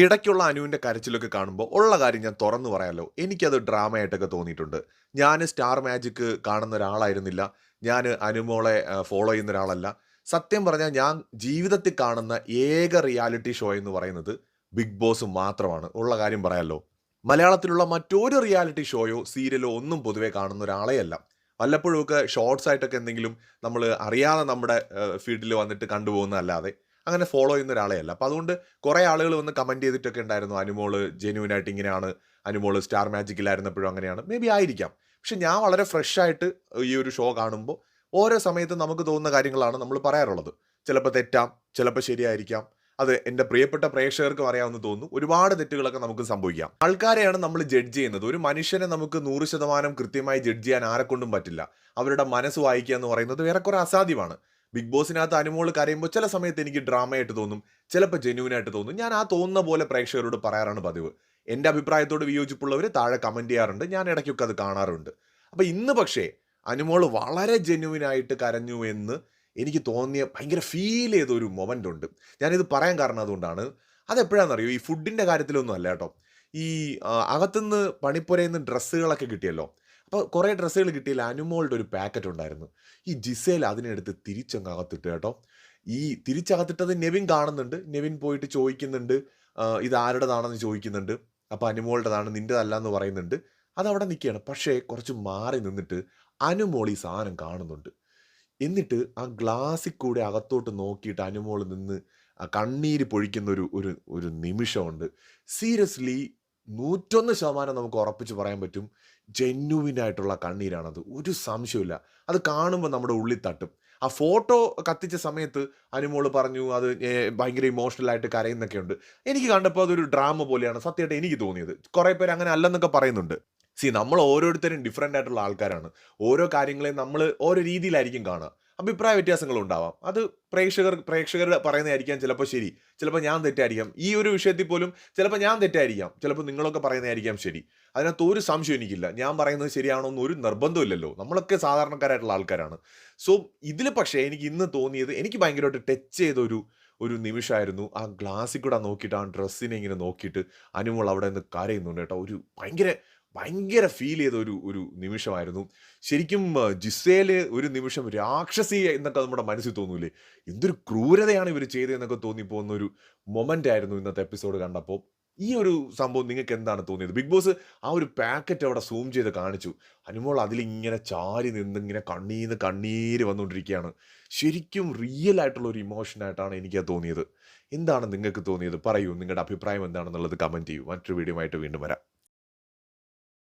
ഇടയ്ക്കുള്ള അനുവിൻ്റെ കരച്ചിലൊക്കെ കാണുമ്പോൾ ഉള്ള കാര്യം ഞാൻ തുറന്നു പറയാലോ. എനിക്കത് ഡ്രാമയായിട്ടൊക്കെ തോന്നിയിട്ടുണ്ട്. ഞാൻ സ്റ്റാർ മാജിക് കാണുന്ന ഒരാളായിരുന്നില്ല. ഞാൻ അനുമോളെ ഫോളോ ചെയ്യുന്ന ഒരാളല്ല. സത്യം പറഞ്ഞാൽ ഞാൻ ജീവിതത്തിൽ കാണുന്ന ഏക റിയാലിറ്റി ഷോ എന്ന് പറയുന്നത് ബിഗ് ബോസ് മാത്രമാണ്. ഉള്ള കാര്യം പറയാലോ. മലയാളത്തിലുള്ള മറ്റൊരു റിയാലിറ്റി ഷോയോ സീരിയലോ ഒന്നും പൊതുവെ കാണുന്ന ഒരാളെ അല്ല. വല്ലപ്പോഴുമൊക്കെ ഷോർട്സ് ആയിട്ടൊക്കെ എന്തെങ്കിലും നമ്മൾ അറിയാതെ നമ്മുടെ ഫീൽഡിൽ വന്നിട്ട് കണ്ടുപോകുന്നതല്ലാതെ അങ്ങനെ ഫോളോ ചെയ്യുന്ന ഒരാളെ അല്ല. അപ്പോൾ അതുകൊണ്ട് കുറേ ആളുകൾ വന്ന് കമന്റ് ചെയ്തിട്ടൊക്കെ ഉണ്ടായിരുന്നു. അനുമോള് ജെന്യൂൻ ആയിട്ട് ഇങ്ങനെയാണ്, അനുമോള് സ്റ്റാർ മാജിക്കിലായിരുന്നപ്പോഴും അങ്ങനെയാണ്. മേ ബി ആയിരിക്കാം. പക്ഷെ ഞാൻ വളരെ ഫ്രഷ് ആയിട്ട് ഈ ഒരു ഷോ കാണുമ്പോൾ ഓരോ സമയത്തും നമുക്ക് തോന്നുന്ന കാര്യങ്ങളാണ് നമ്മൾ പറയാറുള്ളത്. ചിലപ്പോൾ തെറ്റാം, ചിലപ്പോൾ ശരിയായിരിക്കാം. അത് എൻ്റെ പ്രിയപ്പെട്ട പ്രേക്ഷകർക്കും അറിയാമെന്ന് തോന്നുന്നു. ഒരുപാട് തെറ്റുകളൊക്കെ നമുക്ക് സംഭവിക്കാം. ആൾക്കാരെയാണ് നമ്മൾ ജഡ്ജ് ചെയ്യുന്നത്. ഒരു മനുഷ്യനെ നമുക്ക് 100% കൃത്യമായി ജഡ്ജ് ചെയ്യാൻ ആരെക്കൊണ്ടും പറ്റില്ല. അവരുടെ മനസ്സ് വായിക്കുക എന്ന് പറയുന്നത് ഏറെക്കുറെ അസാധ്യമാണ്. ബിഗ് ബോസിനകത്ത് അനുമോള് കരയുമ്പോൾ ചില സമയത്ത് എനിക്ക് ഡ്രാമയായിട്ട് തോന്നും, ചിലപ്പോൾ ജെന്യൂൻ ആയിട്ട് തോന്നും. ഞാൻ ആ തോന്നുന്ന പോലെ പ്രേക്ഷകരോട് പറയാറാണ് പതിവ്. എൻ്റെ അഭിപ്രായത്തോട് വിയോജിപ്പുള്ളവർ താഴെ കമന്റ് ചെയ്യാറുണ്ട്. ഞാൻ ഇടയ്ക്കൊക്കെ അത് കാണാറുണ്ട്. അപ്പോൾ ഇന്ന് പക്ഷേ അനുമോള് വളരെ ജെന്യൂൻ ആയിട്ട് കരഞ്ഞു എന്ന് എനിക്ക് തോന്നിയ ഭയങ്കര ഫീൽ ചെയ്ത ഒരു മൊമെൻ്റ് ഉണ്ട്. ഞാനിത് പറയാൻ കാരണം അതുകൊണ്ടാണ്. അതെപ്പോഴാണെന്നറിയോ, ഈ ഫുഡിൻ്റെ കാര്യത്തിലൊന്നും അല്ല കേട്ടോ. ഈ അകത്തുനിന്ന് പണിപ്പുരയിൽ നിന്ന് ഡ്രസ്സുകളൊക്കെ കിട്ടിയല്ലോ. അപ്പോൾ കുറേ ഡ്രസ്സുകൾ കിട്ടിയില്ല. അനുമോളുടെ ഒരു പാക്കറ്റ് ഉണ്ടായിരുന്നു. ഈ ജിസേൽ അതിനെടുത്ത് തിരിച്ചങ്ങ് അകത്തിട്ട് കേട്ടോ. ഈ തിരിച്ചകത്തിട്ടത് നെവിൻ കാണുന്നുണ്ട്. നെവിൻ പോയിട്ട് ചോദിക്കുന്നുണ്ട്, ഇത് ആരുടേതാണെന്ന് ചോദിക്കുന്നുണ്ട്. അപ്പോൾ അനുമോളുടേതാണ്, നിൻ്റെതല്ല എന്ന് പറയുന്നുണ്ട്. അതവിടെ നിൽക്കുകയാണ്. പക്ഷേ കുറച്ച് മാറി നിന്നിട്ട് അനുമോൾ ഈ സാധനം കാണുന്നുണ്ട്. എന്നിട്ട് ആ ഗ്ലാസ്സിൽ കൂടെ അകത്തോട്ട് നോക്കിയിട്ട് അനുമോൾ നിന്ന് കണ്ണീര് പൊഴിക്കുന്ന ഒരു ഒരു ഒരു നിമിഷമുണ്ട്. സീരിയസ്ലി 101% നമുക്ക് ഉറപ്പിച്ച് പറയാൻ പറ്റും, ജെന്യുവിൻ ആയിട്ടുള്ള കണ്ണീരാണത്. ഒരു സംശയമില്ല. അത് കാണുമ്പോൾ നമ്മുടെ ഉള്ളിൽ തട്ടും. ആ ഫോട്ടോ കത്തിച്ച സമയത്ത് അനുമോള് പറഞ്ഞു അത് ഭയങ്കര ഇമോഷണൽ ആയിട്ട് കരയുന്നൊക്കെ ഉണ്ട്. എനിക്ക് കണ്ടപ്പോൾ അതൊരു ഡ്രാമ പോലെയാണ് സത്യമായിട്ട് എനിക്ക് തോന്നിയത്. കുറേ പേര് അങ്ങനെ അല്ലെന്നൊക്കെ പറയുന്നുണ്ട്. നമ്മൾ ഓരോരുത്തരും ഡിഫറൻ്റ് ആയിട്ടുള്ള ആൾക്കാരാണ്. ഓരോ കാര്യങ്ങളെയും നമ്മൾ ഓരോ രീതിയിലായിരിക്കും കാണുക. അഭിപ്രായ വ്യത്യാസങ്ങളുണ്ടാവാം. അത് പ്രേക്ഷകർ പറയുന്നതായിരിക്കാം ചിലപ്പോൾ ശരി, ചിലപ്പോൾ ഞാൻ തെറ്റായിരിക്കാം. ഈ ഒരു വിഷയത്തിൽ പോലും ചിലപ്പോൾ ഞാൻ തെറ്റായിരിക്കാം, ചിലപ്പോൾ നിങ്ങളൊക്കെ പറയുന്നതായിരിക്കാം ശരി. അതിനകത്ത് ഒരു സംശയം എനിക്കില്ല. ഞാൻ പറയുന്നത് ശരിയാണോ എന്ന് ഒരു നിർബന്ധമില്ലല്ലോ. നമ്മളൊക്കെ സാധാരണക്കാരായിട്ടുള്ള ആൾക്കാരാണ്. സോ ഇതിൽ പക്ഷേ എനിക്ക് ഇന്ന് തോന്നിയത്, എനിക്ക് ഭയങ്കരമായിട്ട് ടച്ച് ചെയ്ത ഒരു നിമിഷമായിരുന്നു. ആ ഗ്ലാസ്സിൽ കൂടെ നോക്കിയിട്ട് ആ ഡ്രസ്സിനെ ഇങ്ങനെ നോക്കിയിട്ട് അനുമോൾ അവിടെ നിന്ന് കരയുന്നുണ്ട് കേട്ടോ. ഒരു ഭയങ്കര ഭയങ്കര ഫീൽ ചെയ്ത ഒരു നിമിഷമായിരുന്നു. ശരിക്കും ജിസേല് ഒരു നിമിഷം രാക്ഷസി എന്നൊക്കെ നമ്മുടെ മനസ്സിൽ തോന്നൂലേ, എന്തൊരു ക്രൂരതയാണ് ഇവർ ചെയ്തതെന്നൊക്കെ തോന്നിപ്പോകുന്ന ഒരു മൊമെൻ്റ് ആയിരുന്നു ഇന്നത്തെ എപ്പിസോഡ് കണ്ടപ്പോൾ. ഈ ഒരു സംഭവം നിങ്ങൾക്ക് എന്താണ് തോന്നിയത്? ബിഗ് ബോസ് ആ ഒരു പാക്കറ്റ് അവിടെ സൂം ചെയ്ത് കാണിച്ചു. അനുമോൾ അതിലിങ്ങനെ ചാരി നിന്ന് ഇങ്ങനെ കണ്ണീന്ന് കണ്ണീര് വന്നുകൊണ്ടിരിക്കുകയാണ്. ശരിക്കും റിയൽ ആയിട്ടുള്ള ഒരു ഇമോഷനായിട്ടാണ് എനിക്കത് തോന്നിയത്. എന്താണ് നിങ്ങൾക്ക് തോന്നിയത്? പറയൂ, നിങ്ങളുടെ അഭിപ്രായം എന്താണെന്നുള്ളത് കമൻറ്റ് ചെയ്യൂ. മറ്റൊരു വീഡിയോ ആയിട്ട് വീണ്ടും വരാം.